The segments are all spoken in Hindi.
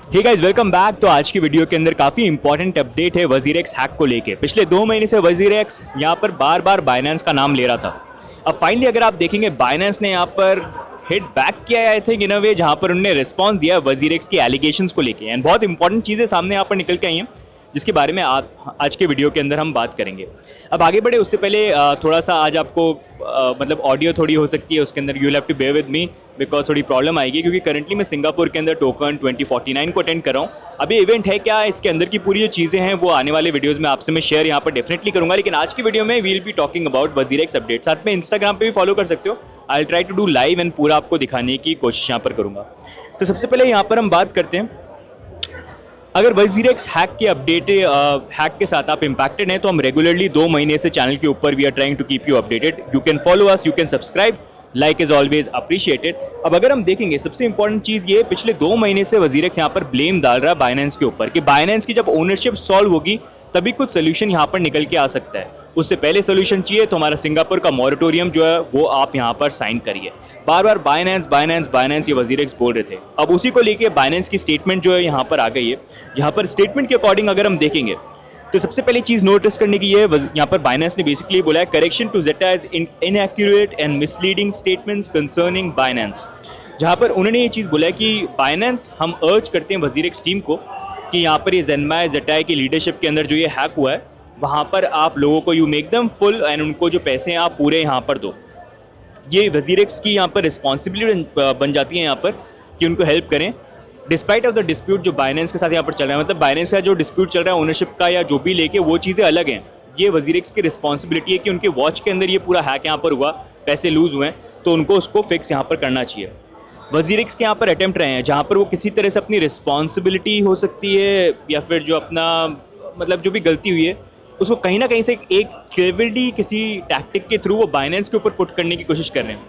Hey guys, welcome back. तो आज की वीडियो के अंदर काफ़ी इंपॉर्टेंट अपडेट है वजीरेक्स हैक को लेके। पिछले 2 महीने से वजीरेक्स यहाँ पर बार बार बाइनेंस का नाम ले रहा था। अब फाइनली अगर आप देखेंगे बाइनेंस ने यहाँ पर हिट बैक किया है, आई थिंक इन अ वे, जहाँ पर उन्होंने रिस्पॉन्स दिया वजीरेक्स की एलिगेशंस को लेके। एंड बहुत इंपॉर्टेंट चीज़ें सामने यहाँ पर निकल के आई हैं जिसके बारे में आज के वीडियो के अंदर हम बात करेंगे। अब आगे बढ़े उससे पहले थोड़ा सा आज आपको मतलब ऑडियो थोड़ी हो सकती है, उसके अंदर you will have to bear with me because थोड़ी प्रॉब्लम आएगी, क्योंकि करंटली मैं सिंगापुर के अंदर टोकन 2049 को अटेंड कर रहा हूँ। अभी इवेंट है क्या, इसके अंदर की पूरी जो चीज़ें हैं वो आने वाले वीडियोज़ में आपसे मैं शेयर यहाँ पर डेफिनेटली करूँगा। लेकिन आज की वीडियो में we will be talking about WazirX update. साथ में इंस्टाग्राम पे भी फॉलो कर सकते हो। I will try to do live and पूरा आपको दिखाने की कोशिश यहाँ पर करूँगा। तो सबसे पहले यहाँ पर हम बात करते हैं, अगर वजीरेक्स हैक के अपडेट हैक के साथ आप इंपैक्टेड हैं तो हम रेगुलरली 2 महीने से चैनल के ऊपर we are trying to keep you updated. You can follow us, you can subscribe, like is always appreciated. अब अगर हम देखेंगे सबसे इंपॉर्टेंट चीज़ ये, पिछले 2 महीने से वजीरेक्स यहाँ पर ब्लेम डाल रहा है बाइनेंस के ऊपर कि बाइनेंस की जब ओनरशिप सॉल्व होगी तभी कुछ सोल्यूशन यहाँ पर निकल के आ सकता है। उससे पहले सोल्यूशन चाहिए तो हमारा सिंगापुर का मॉरेटोरियम जो है वो आप यहाँ पर साइन करिए। बार बार बाइनेंस बाइनेंस बाइनेंस ये वजीरेक्स बोल रहे थे। अब उसी को लेके बाइनेंस की स्टेटमेंट जो है यहाँ पर आ गई है, जहाँ पर स्टेटमेंट के अकॉर्डिंग अगर हम देखेंगे तो सबसे पहले चीज़ नोटिस करने की ये, यहाँ पर बाइनेंस ने बेसिकली बोला है correction to Zeta's inaccurate and misleading statements concerning Binance. जहाँ पर उन्होंने ये चीज़ बोला है कि बाइनेंस, हम अर्ज करते हैं वजीरेक्स टीम को कि यहाँ पर ये ज़ेनमाई ज़ेटाई की लीडरशिप के अंदर जो ये हैक हुआ है वहाँ पर आप लोगों को you make them full and उनको जो पैसे हैं आप पूरे यहाँ पर दो। ये वजीरेक्स की यहाँ पर रिस्पॉन्सिबिलिटी बन जाती है यहाँ पर कि उनको हेल्प करें डिस्पाइट ऑफ द डिस्प्यूट जो बाइनेंस के साथ यहाँ पर चल रहा है। मतलब बाइनेंस का जो डिस्प्यूट चल रहा है ओनरशिप का या जो भी लेके, वो चीज़ें अलग हैं। ये वजीरेक्स की रिस्पॉन्सिबिलिटी है कि उनके वॉच के अंदर ये पूरा हैक यहाँ पर हुआ, पैसे लूज हुए हैं तो उनको उसको फिक्स यहाँ पर करना चाहिए। वजीरेक्स के यहाँ पर अटेम्प्ट रहे हैं जहाँ पर वो किसी तरह से अपनी रिस्पॉन्सिबिलिटी हो सकती है या फिर जो अपना मतलब जो भी गलती हुई है उसको कहीं ना कहीं से एक क्लेवरली किसी टैक्टिक के थ्रू वो बाइनेंस के ऊपर पुट करने की कोशिश कर रहे हैं,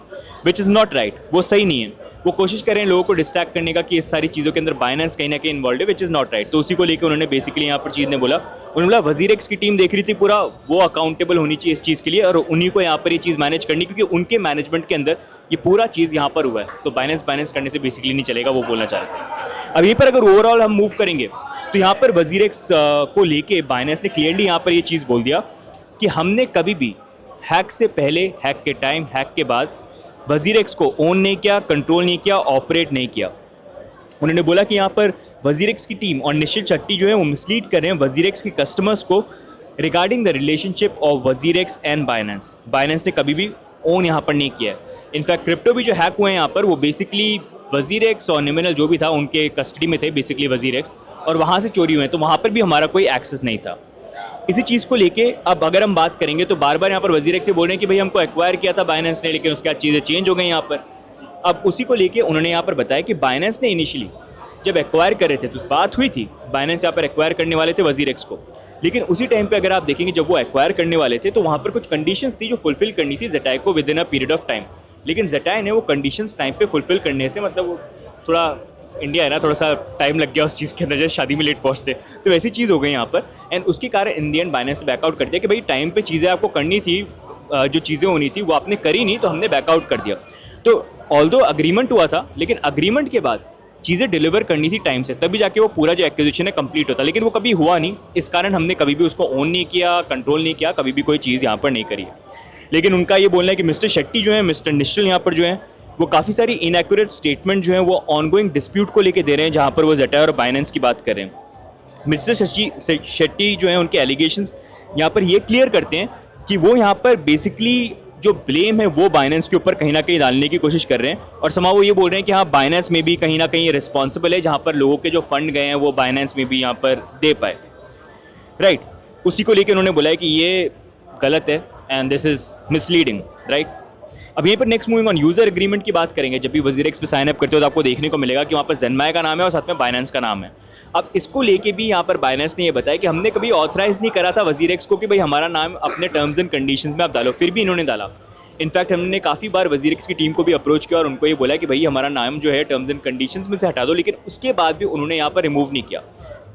विच इज़ नॉट राइट। वो सही नहीं है। वो कोशिश कर रहे हैं लोगों को डिस्ट्रैक्ट करने का कि इस सारी चीज़ों के अंदर बाइनेंस कहीं ना कहीं इन्वॉल्व है, विच इज़ नॉट राइट। तो उसी को लेकर उन्होंने बेसिकली यहाँ पर चीज़ ने बोला, उन्होंने बोला वजीरेक्स की टीम देख रही थी पूरा, वो अकाउंटेबल होनी चाहिए इस चीज़ के लिए और उन्हीं को यहाँ पर ये चीज़ मैनेज करनी, क्योंकि उनके मैनेजमेंट के अंदर ये पूरा चीज़ यहाँ पर हुआ है। तो बाइनेंस करने से बेसिकली नहीं चलेगा, वो बोलना चाह रहे थे। अब यहीं पर अगर ओवरऑल हम मूव करेंगे तो यहाँ पर वजीरेक्स को लेके बाइनेंस ने क्लियरली यहाँ पर ये चीज़ बोल दिया कि हमने कभी भी हैक से पहले, हैक के टाइम, हैक के बाद वजीरेक्स को ओन नहीं किया, कंट्रोल नहीं किया, ऑपरेट नहीं किया। उन्होंने बोला कि यहाँ पर वजीरेक्स की टीम और निश्चित शेट्टी जो है वो मिसलीड कर रहे हैं वजीरेक्स के कस्टमर्स को regarding the relationship of WazirX and Binance. Binance ने कभी भी ओन यहाँ पर नहीं किया है। इनफैक्ट क्रिप्टो भी जो हैक हुए हैं यहाँ पर वो बेसिकली वजीरेक्स और निमिनल जो भी था उनके कस्टडी में थे बेसिकली वजीरेक्स, और वहाँ से चोरी हुए हैं, तो वहाँ पर भी हमारा कोई एक्सेस नहीं था। इसी चीज़ को लेके अब अगर हम बात करेंगे तो बार बार यहाँ पर वजीरेक्स से बोल रहे हैं कि भाई हमको एक्वायर किया था बाइनेंस ने, लेकिन उसके बाद चीज़ें चेंज हो गई यहाँ पर। अब उसी को लेके उन्होंने यहाँ पर बताया कि बाइनेंस ने इनिशियली जब एक्वायर कर रहे थे तो बात हुई थी, बाइनेंस यहाँ पर एक्वायर करने वाले थे वजीरेक्स को, लेकिन उसी टाइम पे अगर आप देखेंगे जब वो एक्वायर करने वाले थे तो वहाँ पर कुछ कंडीशंस थी जो फुलफिल करनी थी ज़ेटाई को with in a period of time. लेकिन ज़ेटाई ने वो कंडीशंस टाइम पे फुलफिल करने से, मतलब वो थोड़ा इंडिया है ना, थोड़ा सा टाइम लग गया उस चीज़ के अंदर, जैसे शादी में लेट पहुँचते, तो वैसी चीज़ हो गई यहाँ पर। एंड उसके कारण इन दी एंड बाइनेंस बैकआउट कर दिया कि भाई टाइम पे चीज़ें आपको करनी थी, जो चीज़ें होनी थी वो आपने करी नहीं, तो हमने बैकआउट कर दिया। तो ऑल्दो अग्रीमेंट हुआ था, लेकिन अग्रीमेंट के बाद चीज़ें डिलीवर करनी थी टाइम से, तभी जाके वो पूरा जो एक्विजिशन है कंप्लीट होता, लेकिन वो कभी हुआ नहीं। इस कारण हमने कभी भी उसको ओन नहीं किया, कंट्रोल नहीं किया, कभी भी कोई चीज़ यहाँ पर नहीं करी है। लेकिन उनका ये बोलना है कि मिस्टर शेट्टी जो है, मिस्टर निश्चल यहाँ पर जो है वो काफ़ी सारी इनएक्यूरेट स्टेटमेंट जो है वो ऑनगोइंग डिस्प्यूट को लेके दे रहे हैं, जहाँ पर वो ज़ेटाई और बाइनेंस की बात कर रहे हैं। मिस्टर शेट्टी जो है उनके एलिगेशंस यहाँ पर ये क्लियर करते हैं कि वो यहाँ पर बेसिकली जो ब्लेम है वो बाइनेंस के ऊपर कहीं ना कहीं डालने की कोशिश कर रहे हैं, और समाव वो ये बोल रहे हैं कि हाँ बाइनेंस में भी कहीं ना कहीं रिस्पॉन्सिबल है, जहाँ पर लोगों के जो फंड गए हैं वो बाइनेंस में भी यहाँ पर दे पाए, राइट। उसी को लेकर उन्होंने बोला है कि ये गलत है and this is misleading, right. अब यहीं पर next moving on user agreement की बात करेंगे। जब भी वजीरेक्स पे साइन अप करते हो तो आपको देखने को मिलेगा कि वहाँ पर ज़ेनमाई का नाम है और साथ में बाइनेंस का नाम है। अब इसको लेके भी यहाँ पर बाइनेंस ने ये बताया कि हमने कभी ऑथराइज़ नहीं करा था वजीरेक्स को कि भाई हमारा नाम अपने टर्म्स एंड कंडीशंस में आप डालो, फिर भी इन्होंने डाला। इनफैक्ट हमने काफ़ी बार वजीरेक्स की टीम को भी अप्रोच किया और उनको ये बोला कि भाई हमारा नाम जो है टर्म्स एंड कंडीशंस में से हटा दो, लेकिन उसके बाद भी उन्होंने यहाँ पर रिमूव नहीं किया।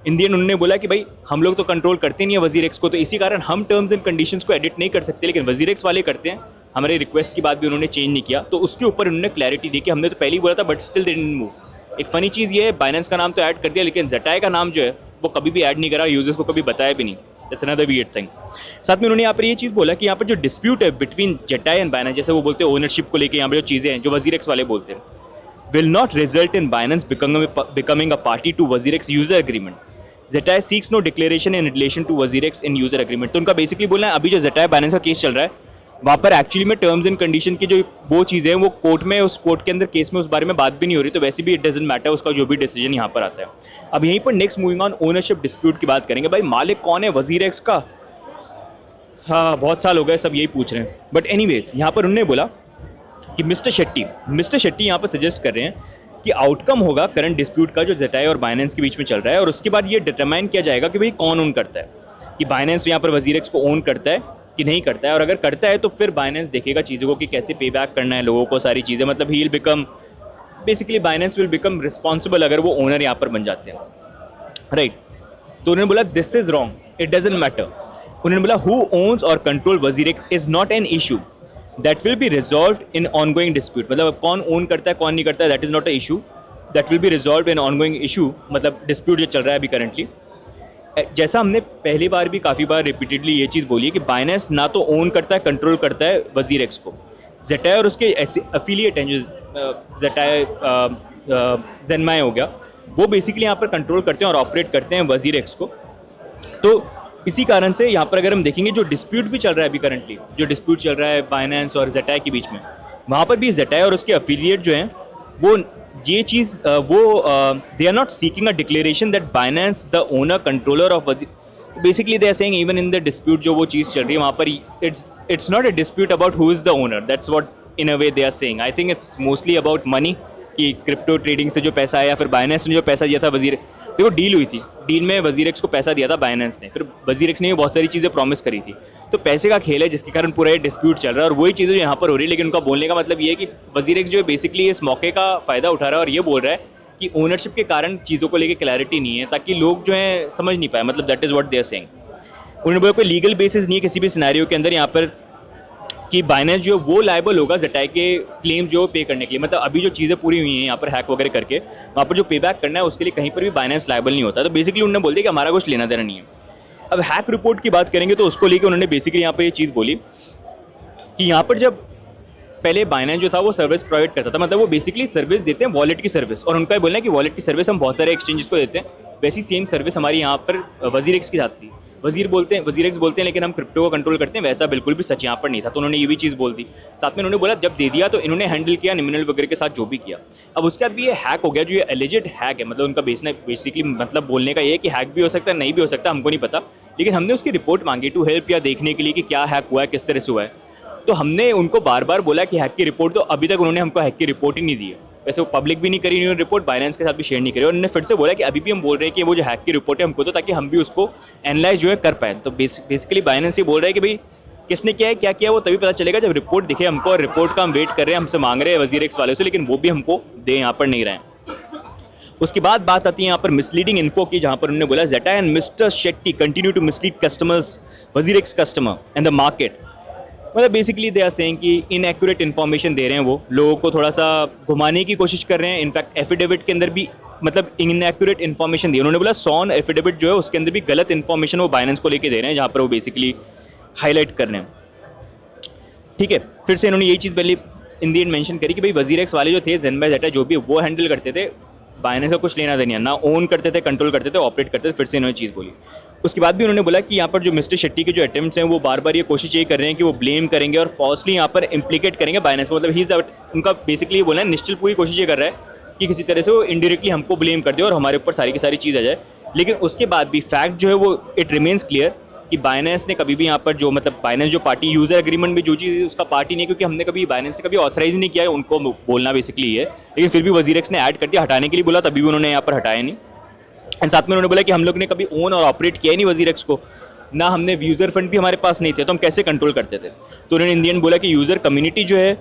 इन दी एंड उन्होंने बोला कि भाई हम लोग तो कंट्रोल करते नहीं है वजीरेक्स को, तो इसी कारण हम टर्म्स एंड कंडीशंस को एडिट नहीं कर सकते, लेकिन वजीरेक्स वाले करते हैं। हमारे रिक्वेस्ट की बात भी उन्होंने चेंज नहीं किया, तो उसके ऊपर उन्होंने क्लैरिटी दी कि हमने तो पहले ही बोला था but still they didn't move. एक फ़नी चीज़ ये है, बाइनेंस का नाम तो ऐड कर दिया, लेकिन ज़ेटाई का नाम जो है वो कभी भी ऐड नहीं करा, यूजर्स को कभी बताया भी नहीं। That's another weird thing. साथ में उन्होंने यहाँ पर ये चीज़ बोला कि यहाँ पर जो डिस्प्यूट है बिटवीन ज़ेटाई एंड बाइनेंस, जैसे वो बोलते हैं ओनरशिप को लेकर, यहाँ पर जो चीज़ें हैं जो WazirX वाले बोलते हैं, will not result in Binance becoming a party to WazirX user agreement. Zetai seeks no declaration in relation to WazirX in user agreement. तो उनका बेसिकली बोलना है अभी जो Zetai Binance का केस चल रहा है वहाँ पर एक्चुअली में टर्म्स एंड कंडीशन की जो वो चीज़ें हैं वो कोर्ट में, उस कोर्ट के अंदर केस में उस बारे में बात भी नहीं हो रही, तो वैसे भी इट डजंट मैटर उसका जो भी डिसीजन यहाँ पर आता है। अब यहीं पर next moving on ownership dispute की बात करेंगे। भाई मालिक कौन है WazirX का? हाँ, बहुत साल हो गए सब यही पूछ रहे हैं, बट एनीवेज यहाँ पर उन्होंने बोला कि मिस्टर शेट्टी यहाँ पर सजेस्ट कर रहे हैं कि आउटकम होगा करंट डिस्प्यूट का जो Zetai और बाइनेंस के बीच में चल रहा है, और उसके बाद ये डिटरमाइन किया जाएगा कि भाई कौन ओन करता है, कि बाइनेंस यहाँ पर WazirX को ओन करता है कि नहीं करता है, और अगर करता है तो फिर बाइनेंस देखेगा चीज़ों को कि कैसे पे बैक करना है लोगों को, सारी चीज़ें, मतलब he will become basically Binance will become responsible अगर वो ओनर यहाँ पर बन जाते हैं, राइट। तो उन्होंने बोला this is wrong, it doesn't matter. उन्होंने बोला हु ओन्स और control WazirX is not an issue that will be resolve in ongoing dispute, मतलब कौन ओन करता है कौन नहीं करता है, that is not a issue that will be resolve in ongoing issue, मतलब डिस्प्यूट जो चल रहा है अभी करंटली। जैसा हमने पहली बार भी काफ़ी बार रिपीटेडली ये चीज़ बोली है कि बाइनेंस ना तो ओन करता है, कंट्रोल करता है WazirX को, Zetai और उसके ऐसे अफिलिएट हैं जो Zetai ज़ेनमाई हो गया, वो बेसिकली यहाँ पर कंट्रोल करते हैं और ऑपरेट करते हैं WazirX को। तो इसी कारण से यहाँ पर अगर हम देखेंगे जो डिस्प्यूट भी चल रहा है अभी करंटली, जो डिस्प्यूट चल रहा है बाइनेंस और Zetai के बीच में, वहाँ पर भी Zetai और उसके अफिलिएट जो हैं वो ये चीज़ they are not seeking a declaration that Binance the owner controller of basically they are saying even in the dispute जो वो चीज़ चल रही है वहाँ पर it's not a dispute about who is the owner, that's what in a way they are saying. I think it's mostly about money, कि क्रिप्टो ट्रेडिंग से जो पैसा आया, फिर बाइनेंस ने जो पैसा दिया था देखो डील हुई थी, डील में WazirX को पैसा दिया था बाइनेंस ने, फिर WazirX ने बहुत सारी चीज़ें प्रॉमिस करी थी, तो पैसे का खेल है जिसके कारण पूरा ये डिस्प्यूट चल रहा है, और वही चीज़ें जो यहाँ पर हो रही है। लेकिन उनका बोलने का मतलब ये है कि WazirX जो है बेसिकली इस मौके का फ़ायदा उठा रहा है और ये बोल रहा है कि ओनरशिप के कारण चीज़ों को लेकर क्लैरिटी नहीं है, ताकि लोग जो है समझ नहीं पाए, मतलब that is what they are saying. उन्होंने बोला कोई लीगल बेसिस नहीं है किसी भी सिनेरियो के अंदर यहाँ पर कि बाइनेंस जो है वो लायबल होगा Zetai के क्लेम्स जो पे करने के लिए, मतलब अभी जो चीज़ें पूरी हुई हैं यहाँ पर हैक वगैरह करके, वहाँ पर जो पे बैक करना है उसके लिए कहीं पर भी बाइनेंस लायबल नहीं होता। तो बेसिकली उन्होंने बोल दिया कि हमारा कुछ लेना देना नहीं है। अब हैक रिपोर्ट की बात करेंगे तो उसको लेकर उन्होंने बेसिकली यहाँ पर ये चीज़ बोली कि यहाँ पर जब पहले बाइनेंस जो था वो सर्विस प्रोवाइड करता था, मतलब वो बेसिकली सर्विस देते हैं वॉलेट की सर्विस, और उनका बोलना है कि वॉलेट की सर्विस हम बहुत सारे एक्सचेंजेस को देते हैं, वैसी सेम सर्विस हमारी यहाँ पर WazirX की जाती है। WazirX बोलते हैं लेकिन हम क्रिप्टो को कंट्रोल करते हैं, वैसा बिल्कुल भी सच यहाँ पर नहीं था। तो उन्होंने ये भी चीज़ बोल दी। साथ में उन्होंने बोला जब दे दिया तो इन्होंने हैंडल किया निमिनल वगैरह के साथ जो भी किया। अब उसके बाद भी ये हैक हो गया, जो ये एलिजेड हैक है, मतलब उनका बेसिकली मतलब बोलने का ये है कि हैक भी हो सकता है, नहीं भी हो सकता, हमको नहीं पता, लेकिन हमने उसकी रिपोर्ट मांगी टू हेल्प या देखने के लिए कि क्या हैक हुआ है, किस तरह से हुआ है। तो हमने उनको बार बार बोला कि हैक की रिपोर्ट, तो अभी तक उन्होंने हमको हैक की रिपोर्ट ही नहीं दी है। वैसे वो पब्लिक भी नहीं करी उन्होंने रिपोर्ट, बाइनेंस के साथ भी शेयर नहीं करी, और उन्होंने फिर से बोला कि अभी भी हम बोल रहे हैं कि वो जो हैक की रिपोर्ट है हमको तो, ताकि हम भी उसको एनालाइज जो है कर पाए। तो बेसिकली बाइनेंस ये बोल रहा है कि भाई किसने किया है क्या किया वो तभी पता चलेगा जब रिपोर्ट दिखे हमको, और रिपोर्ट का हम वेट कर रहे हैं, हमसे मांग रहे हैं WazirX वाले से, लेकिन वो भी हमको दे यहाँ पर नहीं रहे हैं। उसके बाद बात आती है यहाँ पर मिसलीडिंग इन्फो की, जहाँ पर उन्होंने बोला Zetai and mister Shetty continue to mislead customers, WazirX customer and the market. मतलब बेसिकली दे आर सेइंग कि इनएक्यूरेट इन्फॉर्मेशन दे रहे हैं, वो लोगों को थोड़ा सा घुमाने की कोशिश कर रहे हैं। इनफैक्ट एफिडेविट के अंदर भी मतलब इनएक्यूरेट इन्फॉर्मेशन दी। उन्होंने बोला सॉन एफिडेविट जो है उसके अंदर भी गलत इन्फॉर्मेशन वो बाइनेंस को लेके दे रहे हैं, जहाँ पर वो बेसिकली हाईलाइट कर रहे हैं। ठीक है, फिर से इन्होंने यही चीज़ पहले इन दी एंड मेंशन करी कि भाई WazirX वाले जो थे ज़ेनमाई Zetai जो भी वो हैंडल करते थे, बाइनेंस का कुछ लेना देना, ना ओन करते थे, कंट्रोल करते थे, ऑपरेट करते थे। फिर से इन्होंने चीज़ बोली। उसके बाद भी उन्होंने बोला कि यहाँ पर जो मिस्टर शेट्टी के जो अटेम्प्ट्स हैं वो बार बार ये कोशिश ये कर रहे हैं कि वो ब्लेम करेंगे और फॉल्सली यहाँ पर इम्प्लीकेट करेंगे बाइनेंस को, मतलब ही उनका बेसिकली ये बोला है, निश्चल पूरी कोशिश ये कर रहा है कि किसी तरह से वो इनडायरेक्टली हमको ब्लेम कर दे और हमारे ऊपर सारी की सारी चीज़ आ जाए। लेकिन उसके बाद भी फैक्ट जो है वो इट रिमेन्स क्लियर कि बाइनेंस ने कभी भी यहाँ पर जो मतलब बाइनेंस जो पार्टी यूज़र एग्रीमेंट में जो चीज़ उसका पार्टी नहीं, क्योंकि हमने कभी बाइनेंस ने कभी ऑथराइज नहीं किया है उनको बोलना बेसिकली है, लेकिन फिर भी WazirX ने ऐड कर दिया, हटाने के लिए बोला तभी भी उन्होंने यहाँ पर हटाया नहीं। एंड साथ में उन्होंने बोला कि हम लोग ने कभी ओन और ऑपरेट किया ही नहीं WazirX को, ना हमने यूज़र फंड भी हमारे पास नहीं थे, तो हम कैसे कंट्रोल करते थे। तो उन्होंने इंडियन बोला कि यूज़र कम्युनिटी जो है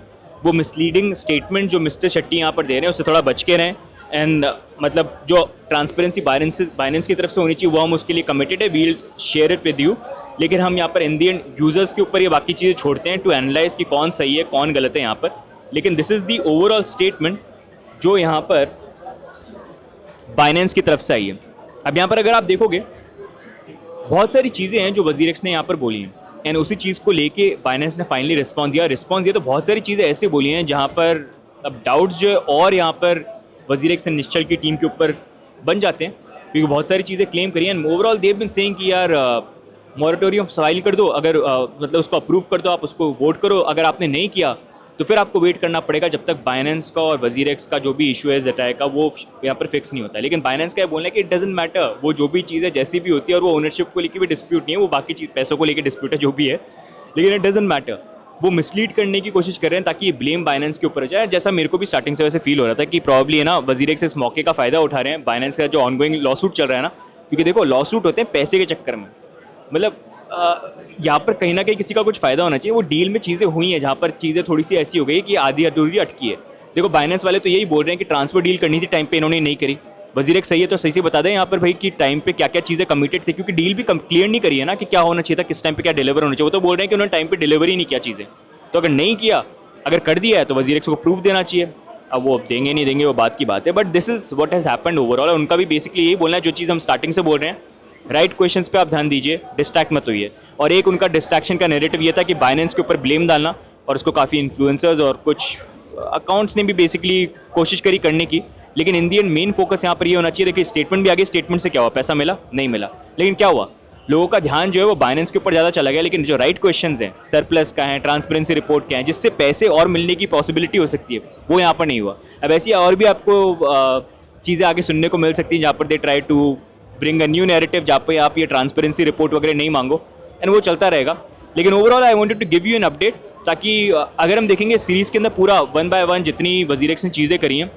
वो मिसलीडिंग स्टेटमेंट जो मिस्टर शेट्टी यहाँ पर दे रहे हैं उससे थोड़ा बच के रहें। एंड मतलब जो ट्रांसपेरेंसी बाइनेंस की तरफ से होनी चाहिए वो हम उसके लिए कमिटेड है, we'll share it with you. लेकिन हम यहाँ पर इन दी एंड यूज़र्स के ऊपर ये बाकी चीज़ें छोड़ते हैं टू एनालाइज कि कौन सही है कौन गलत है यहाँ पर। लेकिन this is the overall statement जो यहाँ पर बाइनेंस की तरफ से आई है। अब यहाँ पर अगर आप देखोगे बहुत सारी चीज़ें हैं जो वजीरेक्स ने यहाँ पर बोली हैं, एंड उसी चीज़ को लेके बाइनेंस ने फाइनली रिस्पॉन्स दिया। तो बहुत सारी चीज़ें ऐसे बोली हैं जहाँ पर अब डाउट्स जो है और यहाँ पर वजीरेक्स एंड निश्चल की टीम के ऊपर बन जाते हैं, क्योंकि बहुत सारी चीज़ें क्लेम करी हैं। And overall they've been saying कि यार मॉरेटोरियम फाइल कर दो, अगर मतलब उसको अप्रूव कर दो, आप उसको वोट करो, अगर आपने नहीं किया तो फिर आपको वेट करना पड़ेगा जब तक बाइनेंस का और वजीरेक्स का जो भी इशू है जेटाई का वो यहाँ पर फिक्स नहीं होता है। लेकिन बाइनेंस का ये बोलना है कि इट डजंट मैटर, वो जो भी चीज़ है जैसी भी होती है, और वो ओनरशिप को लेकर भी डिस्प्यूट नहीं है, वो बाकी चीज़ पैसों को लेकर डिस्प्यूट है जो भी है, लेकिन इट डजंट मैटर। वो मिसलीड करने की कोशिश कर रहे हैं ताकि ये ब्लेम बाइनेंस के ऊपर जाए, जैसा मेरे को भी स्टार्टिंग से वैसे फील हो रहा था कि प्रॉब्ली है ना वजीरेक्स इस मौके का फ़ायदा उठा रहे हैं, बाइनेंस का जो ऑनगोइंग लॉसूट चल रहा है ना, क्योंकि देखो लॉसूट होते हैं पैसे के चक्कर में, मतलब यहाँ पर कहीं ना कहीं किसी का कुछ फ़ायदा होना चाहिए। वो डील में चीज़ें हुई हैं जहाँ पर चीज़ें थोड़ी सी ऐसी हो गई कि आधी अधूरी अटकी है। देखो बाइनेंस वाले तो यही बोल रहे हैं कि ट्रांसफर डील करनी थी टाइम पे, इन्होंने नहीं करी। वजीरेक्स सही है तो सही से बता दें यहाँ पर भाई कि टाइम पे क्या क्या चीज़ें कमिटेड थी, क्योंकि डील भी क्लियर नहीं करी है ना कि क्या होना चाहिए था, किस टाइम पे क्या डिलीवर होना चाहिए। वो तो बोल रहे हैं कि उन्होंने टाइम पे डिलीवर ही नहीं किया चीज़ें। तो अगर नहीं किया, अगर कर दिया है तो वजीरेक्स को प्रूफ देना चाहिए। अब वो देंगे नहीं देंगे वो बात की बात है, but this is what has happened overall. उनका भी बेसिकली यही बोलना है जो चीज़ हम स्टार्टिंग से बोल रहे हैं, राइट क्वेश्चंस पे आप ध्यान दीजिए, डिस्ट्रैक्ट मत होइए। और एक उनका डिस्ट्रैक्शन का नैरेटिव ये था कि बाइनेंस के ऊपर ब्लेम डालना, और उसको काफ़ी इन्फ्लुएंसर्स और कुछ अकाउंट्स ने भी बेसिकली कोशिश करी करने की, लेकिन इन दी एंड मेन फोकस यहाँ पर ये होना चाहिए। देखिए स्टेटमेंट भी आ गई, स्टेटमेंट से क्या हुआ, पैसा मिला नहीं मिला, लेकिन क्या हुआ, लोगों का ध्यान जो है वो बाइनेंस के ऊपर ज़्यादा चला गया। लेकिन जो राइट क्वेश्चंस हैं, सरप्लस का है, ट्रांसपेरेंसी रिपोर्ट क्या है, जिससे पैसे और मिलने की पॉसिबिलिटी हो सकती है, वो यहाँ पर नहीं हुआ। अब ऐसी और भी आपको चीज़ें आगे सुनने को मिल सकती हैं जहाँ पर they try to bring a new narrative, जहाँ पे आप ये ट्रांसपेरेंसी रिपोर्ट वगैरह नहीं मांगो, एंड वो चलता रहेगा। लेकिन overall I wanted to give you an update, ताकि अगर हम देखेंगे सीरीज़ के अंदर पूरा वन बाय वन जितनी वजीरेक्स ने चीज़ें करी हैं,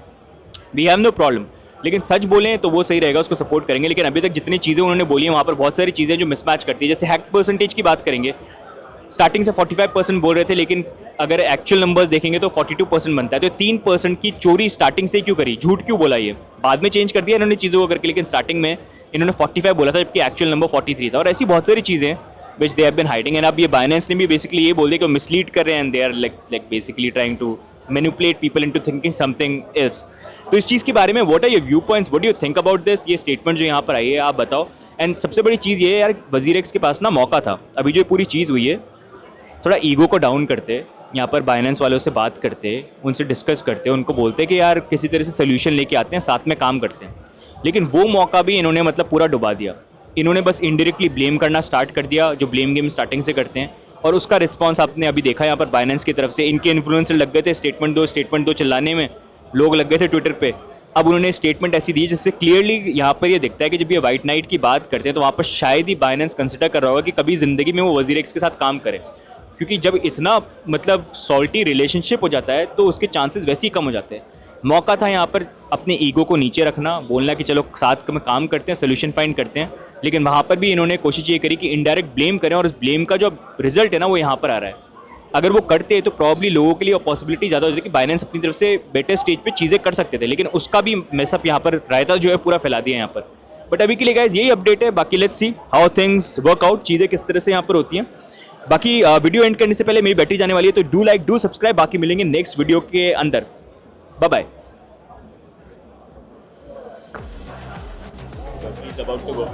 वी हैव नो प्रॉब्लम। लेकिन सच बोलें तो वो सही रहेगा, उसको सपोर्ट करेंगे। लेकिन अभी तक जितनी चीज़ें उन्होंने बोली हैं वहाँ पर बहुत सारी चीज़ें जो मिसमैच करती है। जैसे हैक परसेंटेज की बात करेंगे, स्टार्टिंग से 45% बोल रहे थे, लेकिन अगर एक्चुअल नंबर्स देखेंगे तो 42% बनता है। तो 3% की चोरी स्टार्टिंग से क्यों करी, झूठ क्यों बोला, ये बाद में चेंज कर दिया इन्होंने चीज़ों को करके, लेकिन स्टार्टिंग में इन्होंने 45 बोला था जबकि एक्चुअल नंबर 43 था। और ऐसी बहुत सारी चीज़ें which they have been hiding, and अब ये बाइनेंस ने भी बेसिकली ये बोल दिया कि वो मिसलीड कर रहे हैं, and they are like basically trying to manipulate people into thinking something else. तो इस चीज़ के बारे में what are your viewpoints, what do you think about this, ये स्टेटमेंट जो यहाँ पर आई है आप बताओ। एंड सबसे बड़ी चीज़ ये है यार, वजीरेक्स के पास ना मौका था, अभी जो पूरी चीज़ हुई है, थोड़ा ईगो को डाउन करते, यहाँ पर बाइनेंस वालों से बात करते, उनसे डिस्कस करते, उनको बोलते कि यार किसी तरह से सोल्यूशन लेके आते हैं, साथ में काम करते हैं। लेकिन वो मौका भी इन्होंने मतलब पूरा डुबा दिया। इन्होंने बस इनडायरेक्टली ब्लेम करना स्टार्ट कर दिया, जो ब्लेम गेम स्टार्टिंग से करते हैं, और उसका रिस्पॉन्स आपने अभी देखा यहाँ पर बाइनेंस की तरफ से। इनके इन्फ्लुएंसर लग गए थे स्टेटमेंट दो चिल्लाने में, लोग लग गए थे ट्विटर पे। अब उन्होंने स्टेटमेंट ऐसी दी जिससे क्लियरली यहाँ पर ये दिखता है कि जब ये वाइट नाइट की बात करते हैं तो वहाँ पर शायद ही बाइनेंस कंसिडर कर रहा होगा कि कभी ज़िंदगी में वो वजीरेक्स के साथ काम करे, क्योंकि जब इतना मतलब सॉल्टी रिलेशनशिप हो जाता है तो उसके चांसेस वैसे ही कम हो जाते हैं। मौका था यहाँ पर अपने ईगो को नीचे रखना, बोलना कि चलो साथ में काम करते हैं, सोल्यूशन फाइंड करते हैं। लेकिन वहाँ पर भी इन्होंने कोशिश ये करी कि इनडायरेक्ट ब्लेम करें, और उस ब्लेम का जो रिजल्ट है ना वो यहाँ पर आ रहा है। अगर वो करते तो प्रॉब्ली लोगों के लिए पॉसिबिलिटी ज़्यादा होती है कि बाइनेंस अपनी तरफ से बेटर स्टेज पे चीज़ें कर सकते थे, लेकिन उसका भी मेसअप यहाँ पर रायता जो है पूरा फैला दिया यहाँ पर। बट अभी के लिए गाइस यही अपडेट है, बाकी let's see how things work out, चीज़ें किस तरह से यहाँ पर होती हैं। बाकी वीडियो एंड करने से पहले मेरी बैटरी जाने वाली है, तो डू लाइक डू सब्सक्राइब। बाकी मिलेंगे नेक्स्ट वीडियो के अंदर, bye bye. He's about to go.